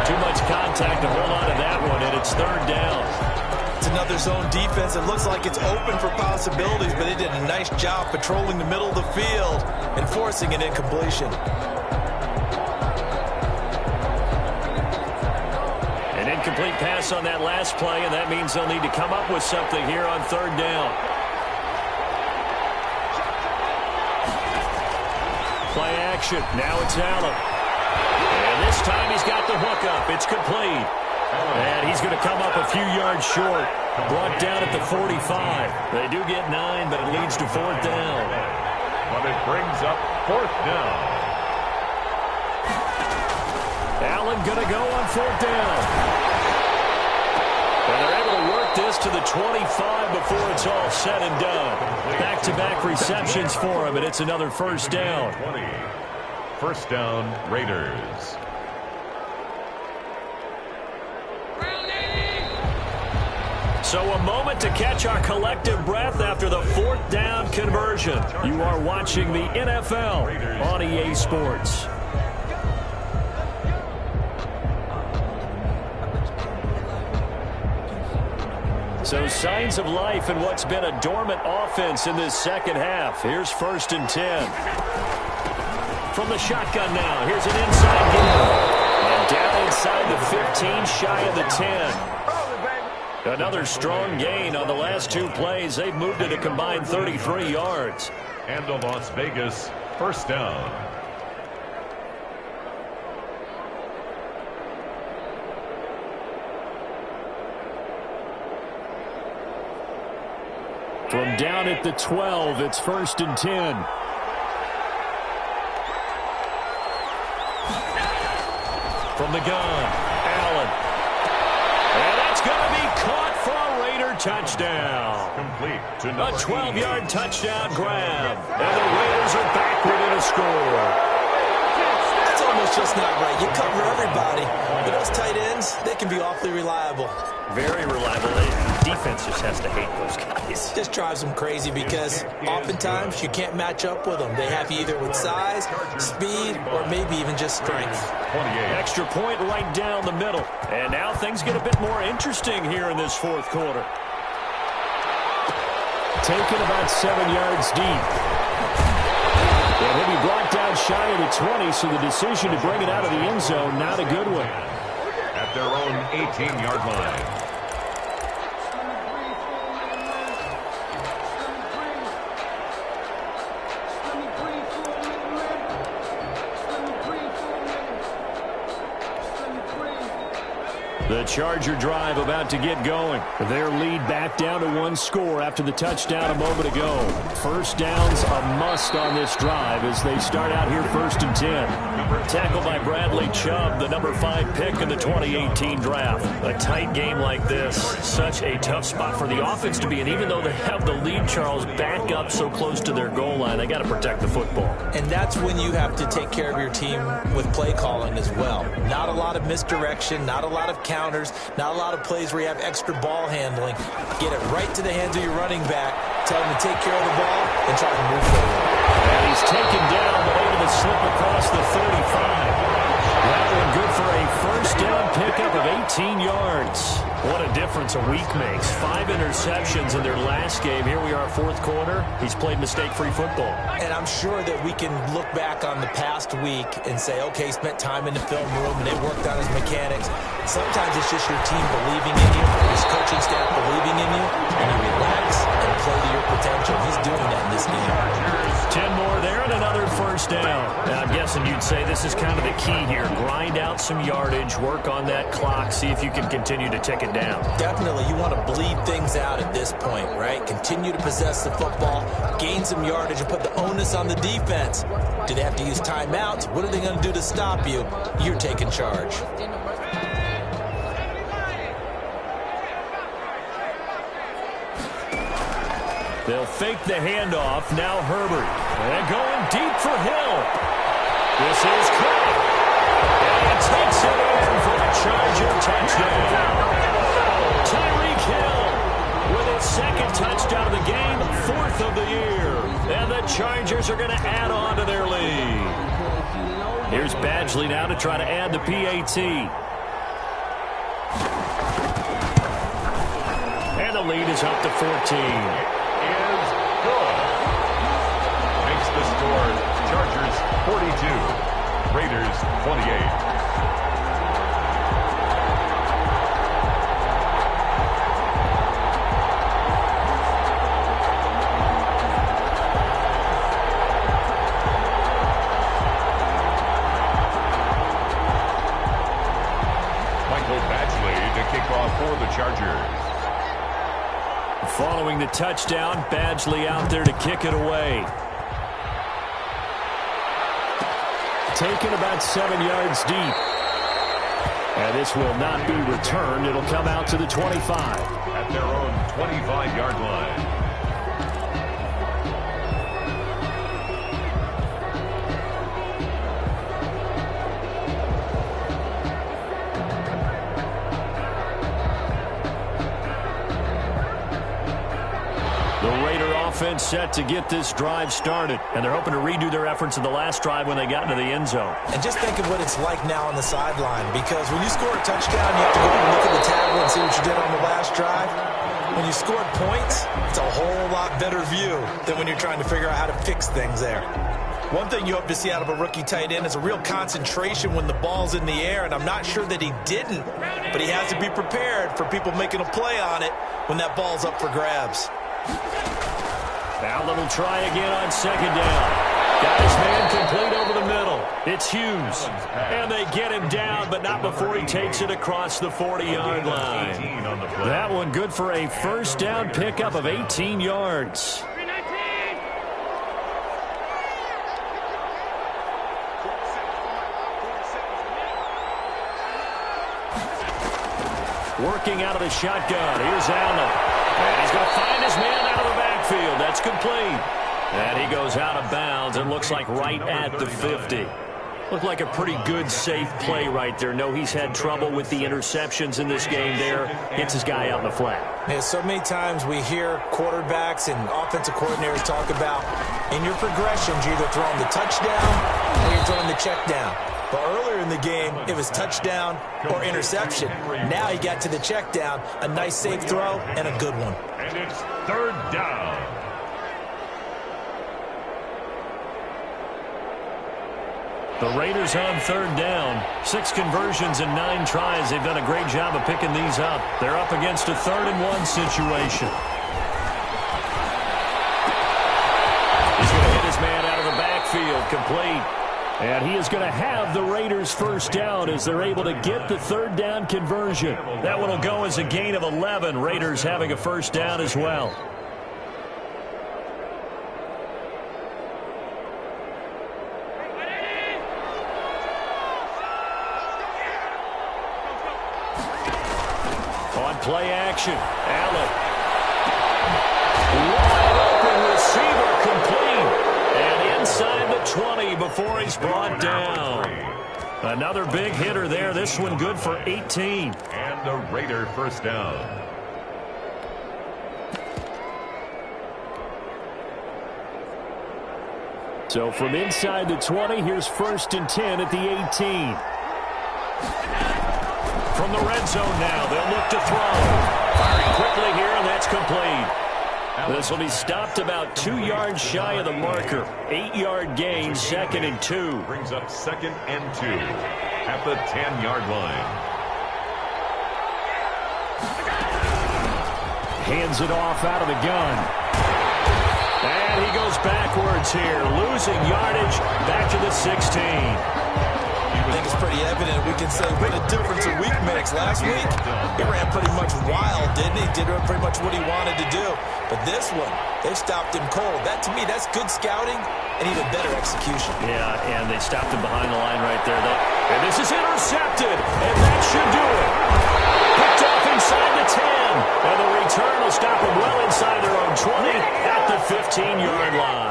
Too much contact to hold on to that one, and it's third down. It's another zone defense. It looks like it's open for possibilities, but they did a nice job patrolling the middle of the field and forcing an incompletion. An incomplete pass on that last play, and that means they'll need to come up with something here on third down. Play action. Now it's Allen. And this time he's got the hookup. It's complete. And he's going to come up a few yards short. Brought down at the 45. They do get 9, but it leads to fourth down. But it brings up fourth down. Allen going to go on fourth down. And they're able to work this to the 25 before it's all said and done. Back-to-back receptions for him, and it's another first down. 20. First down, Raiders. So a moment to catch our collective breath after the fourth down conversion. You are watching the NFL on EA Sports. So signs of life in what's been a dormant offense in this second half. Here's first and 10. From the shotgun now, here's an inside game. And down inside the 15, shy of the 10. Another strong gain on the last two plays. They've moved it a combined 33 yards. And the Las Vegas first down. From down at the 12, it's first and 10. From the gun, Allen. And that's going to be caught for a Raider touchdown. Complete to A 12-yard touchdown grab. And the Raiders are back within a score. That's almost just not right. You cover everybody. But those tight ends, they can be awfully reliable. Very reliable. Defense just has to hate those guys. Just drives them crazy because oftentimes you can't match up with them. They have you either with size, speed, or maybe even just strength. 28. Extra point right down the middle. And now things get a bit more interesting here in this fourth quarter. Taken about 7 yards deep. And he'll be brought down shy of the 20, so the decision to bring it out of the end zone, not a good one. At their own 18-yard line. The Charger drive about to get going. Their lead back down to one score after the touchdown a moment ago. First down's a must on this drive as they start out here first and 10. Tackled by Bradley Chubb, the number 5 pick in the 2018 draft. A tight game like this, such a tough spot for the offense to be in. Even though they have the lead, Charles, back up so close to their goal line, they got to protect the football. And that's when you have to take care of your team with play calling as well. Not a lot of misdirection, not a lot of count counters, not a lot of plays where you have extra ball handling. Get it right to the hands of your running back, tell him to take care of the ball, and try to move forward. And he's taken down, but able to slip across the 35. That one good for a first down pickup of 18 yards. What a difference a week makes. 5 interceptions in their last game. Here we are, fourth quarter. He's played mistake-free football. And I'm sure that we can look back on the past week and say, okay, he spent time in the film room and they worked on his mechanics. Sometimes it's just your team believing in you, his coaching staff believing in you, and you relax and play to your potential. He's doing that in this game. 10 more there and another first down. Now, I'm guessing you'd say this is kind of the key here. Grind out some yardage, work on that clock, see if you can continue to tick it down. Definitely. You want to bleed things out at this point, right? Continue to possess the football, gain some yardage, and put the onus on the defense. Do they have to use timeouts? What are they going to do to stop you? You're taking charge. They'll fake the handoff. Now Herbert. And going deep for Hill. This is caught. And he takes it in for a Charger touchdown. Tyreek Hill with his second touchdown of the game, 4th of the year. And the Chargers are going to add on to their lead. Here's Badgley now to try to add the PAT. And the lead is up to 14. Makes the score Chargers 42, Raiders 28. Michael Badgley to kick off for the Chargers. Following the touchdown, Badgley out there to kick it away. Taken about 7 yards deep. And this will not be returned. It'll come out to the 25. At their own 25-yard line. Offense set to get this drive started, and they're hoping to redo their efforts in the last drive when they got into the end zone. And just think of what it's like now on the sideline, because when you score a touchdown, you have to go and look at the table and see what you did on the last drive. When you scored points, it's a whole lot better view than when you're trying to figure out how to fix things there. One thing you hope to see out of a rookie tight end is a real concentration when the ball's in the air, and I'm not sure that he didn't, but he has to be prepared for people making a play on it when that ball's up for grabs. Now they'll try again on second down. Got his man complete over the middle. It's Hughes. And they get him down, but not before he takes it across the 40-yard line. That one good for a first down pickup of 18 yards. Working out of the shotgun. Here's Allen. And he's going to find his man out of the backfield. That's complete. And he goes out of bounds. It looks like right at the 50. Looked like a pretty good, safe play right there. No, he's had trouble with the interceptions in this game there. Hits his guy out in the flat. Yeah, so many times we hear quarterbacks and offensive coordinators talk about in your progressions, you're either throwing the touchdown or you're throwing the check down. But earlier in the game, it was touchdown or interception. Now he got to the check down, a nice safe throw, and a good one. And it's third down. The Raiders on third down. 6 conversions in 9 tries. They've done a great job of picking these up. They're up against a 3rd-and-1 situation. He's going to hit his man out of the backfield, complete. And he is going to have the Raiders first down as they're able to get the 3rd down conversion. That one will go as a gain of 11. Raiders having a first down as well. On play action, Allen. Wide open receiver complete. And inside the 20 before he's brought down. Another big hitter there. This one good for 18. And the Raider first down. So from inside the 20, here's 1st and 10 at the 18. From the red zone now, they'll look to throw. Firing quickly here, and that's complete. This will be stopped about 2 yards shy of the marker. 8-yard gain, 2nd and 2. Brings up 2nd and 2 at the 10-yard line. Hands it off out of the gun. And he goes backwards here, losing yardage back to the 16. I think it's pretty evident. We can say what a difference a week makes. Last week, he ran pretty much wild, didn't he? Did pretty much what he wanted to do. But this one, they stopped him cold. That, to me, that's good scouting and even better execution. Yeah, and they stopped him behind the line right there. And this is intercepted, and that should do it. Picked off inside the 10. And the return will stop them well inside their own 20 at the 15-yard line.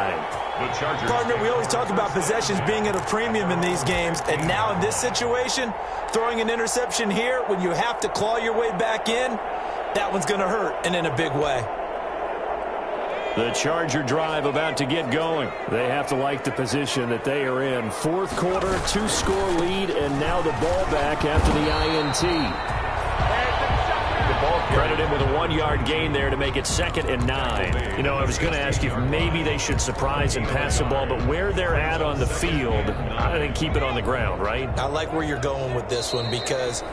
Partner, we always talk about possessions being at a premium in these games, and now in this situation, throwing an interception here when you have to claw your way back in, that one's going to hurt, and in a big way. The Charger drive about to get going. They have to like the position that they are in. 4th quarter, 2-score lead, and now the ball back after the INT. Credited with a 1-yard gain there to make it 2nd and 9. You know, I was going to ask you if maybe they should surprise and pass the ball, but where they're at on the field, I think keep it on the ground, right? I like where you're going with this one because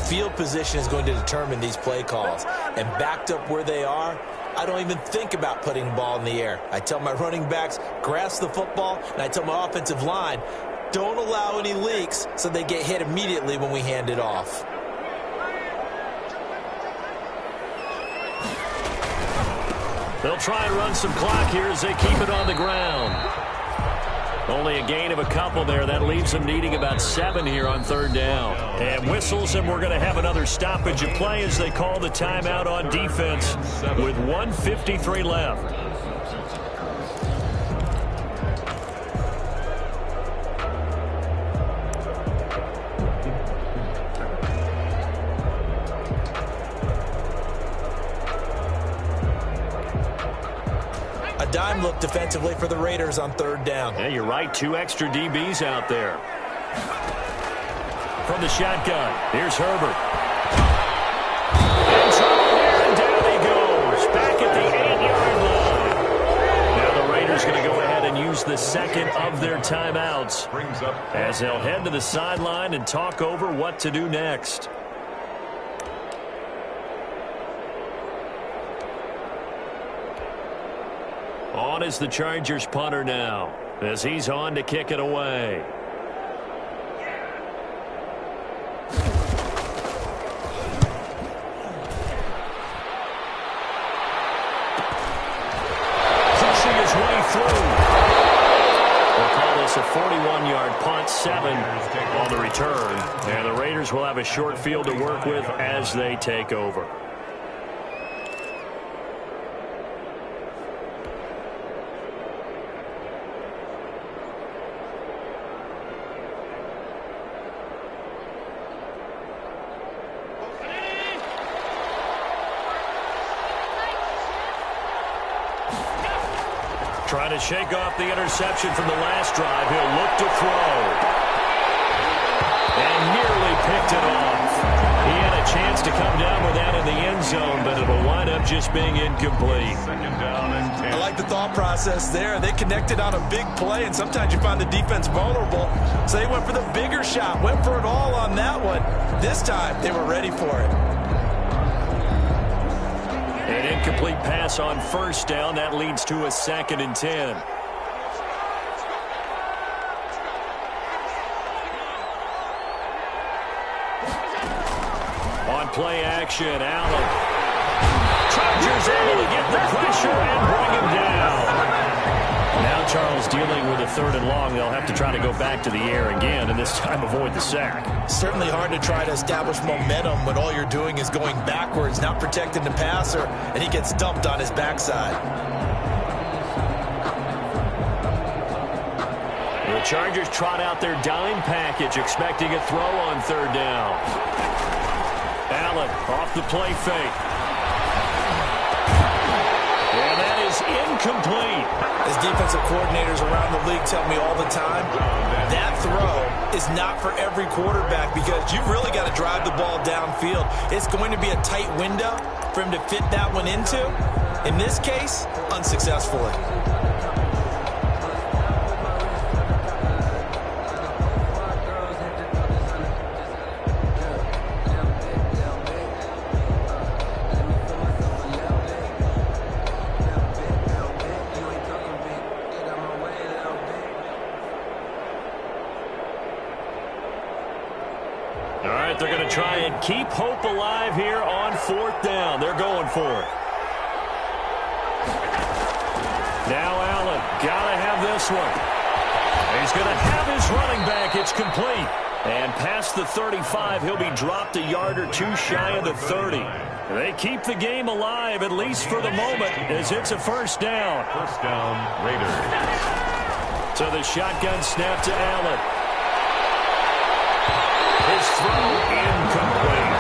field position is going to determine these play calls. And backed up where they are, I don't even think about putting the ball in the air. I tell my running backs, grasp the football, and I tell my offensive line, don't allow any leaks so they get hit immediately when we hand it off. They'll try and run some clock here as they keep it on the ground. Only a gain of a couple there. That leaves them needing about 7 here on 3rd down. And whistles, and we're going to have another stoppage of play as they call the timeout on defense with 1:53 left. Dime look defensively for the Raiders on 3rd down. Yeah, you're right. 2 extra DBs out there. From the shotgun, here's Herbert. And trouble here, and down he goes. Back at the 8-yard line. Now the Raiders going to go ahead and use the 2nd of their timeouts as they'll head to the sideline and talk over what to do next. On is the Chargers punter now as he's on to kick it away. Pushing his way through. We'll call this a 41-yard punt, 7 on the return. And the Raiders will have a short field to work with as they take over. Trying to shake off the interception from the last drive. He'll look to throw. And nearly picked it off. He had a chance to come down with that in the end zone, but it'll wind up just being incomplete. 2nd down and 10. I like the thought process there. They connected on a big play, and sometimes you find the defense vulnerable. So they went for the bigger shot, went for it all on that one. This time, they were ready for it. An incomplete pass on 1st down. That leads to a 2nd and 10. On play action, Allen. Chargers able to get the pressure and bring him down. Now Charles dealing with a 3rd and long. They'll have to try to go back to the air again, and this time avoid the sack. Certainly hard to try to establish momentum when all you're doing is going backwards, not protecting the passer, and he gets dumped on his backside. The Chargers trot out their dime package, expecting a throw on third down. Allen off the play fake. And that is incomplete. As defensive coordinators around the league tell me all the time, that throw is not for every quarterback because you've really got to drive the ball downfield. It's going to be a tight window for him to fit that one into. In this case, unsuccessfully. They're going to try and keep hope alive here on fourth down. They're going for it. Now Allen, got to have this one. He's going to have his running back. It's complete. And past the 35, he'll be dropped a yard or two shy of the 30. They keep the game alive, at least for the moment, as it's a first down. First down, Raiders. So the shotgun snap to Allen. His throw incomplete.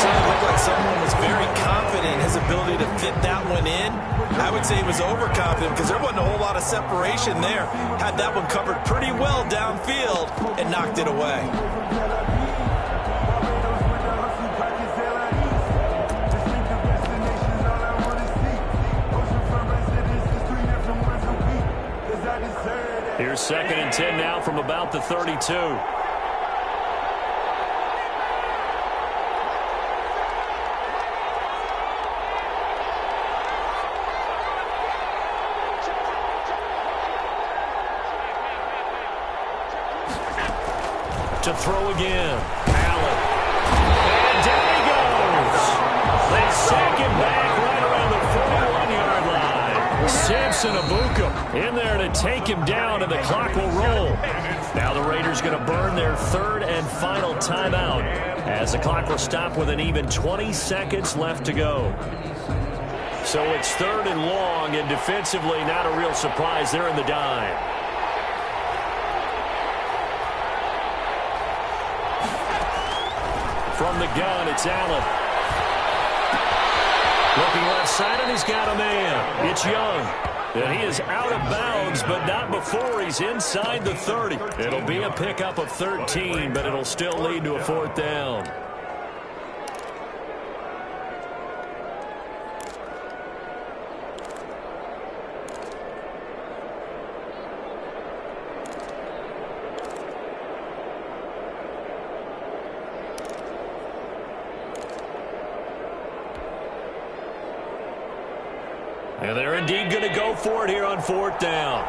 It looked like someone was very confident in his ability to fit that one in. I would say he was overconfident because there wasn't a whole lot of separation there. Had that one covered pretty well downfield and knocked it away. Here's 2nd and 10 now from about the 32. To throw again. Allen. And down he goes. They sack him back right around the 41-yard line. Samson Abuka in there to take him down, and the clock will roll. Now the Raiders going to burn their third and final timeout as the clock will stop with an even 20 seconds left to go. So it's 3rd and long, and defensively not a real surprise. They're in the dime. From the gun, it's Allen. Looking left side, and he's got a man. It's Young. And he is out of bounds, but not before he's inside the 30. It'll be a pickup of 13, but it'll still lead to a 4th down. And they're indeed going to go for it here on 4th down.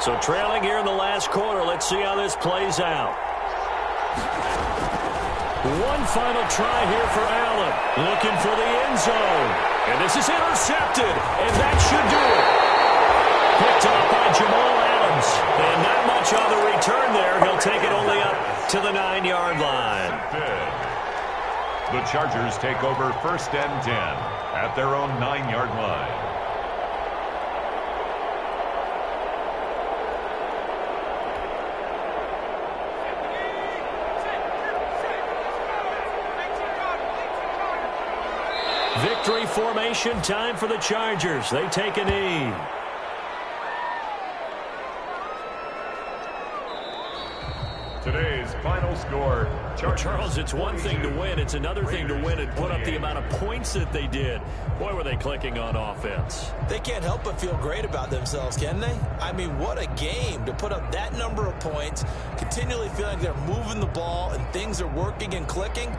So trailing here in the last quarter. Let's see how this plays out. One final try here for Allen. Looking for the end zone. And this is intercepted. And that should do it. Picked off by Jamal Adams. And not much on the return there. He'll take it only up to the 9-yard line. The Chargers take over 1st and 10 at their own 9-yard line. Victory formation, time for the Chargers. They take a knee. Today's final score, Charles, it's one thing to win. It's another thing to win and put up the amount of points that they did. Boy, were they clicking on offense. They can't help but feel great about themselves, can they? I mean, what a game to put up that number of points, continually feeling they're moving the ball and things are working and clicking.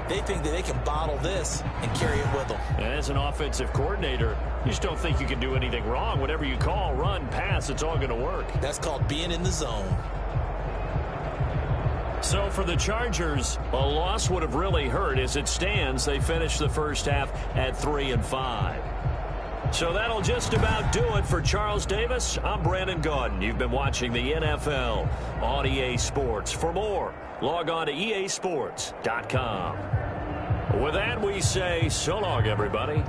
They think that they can bottle this and carry it with them. And as an offensive coordinator, you just don't think you can do anything wrong. Whatever you call, run, pass, it's all going to work. That's called being in the zone. So for the Chargers, a loss would have really hurt. As it stands, they finished the first half at 3-5. So that'll just about do it for Charles Davis. I'm Brandon Gaudin. You've been watching the NFL on EA Sports. For more, log on to easports.com. With that, we say so long, everybody.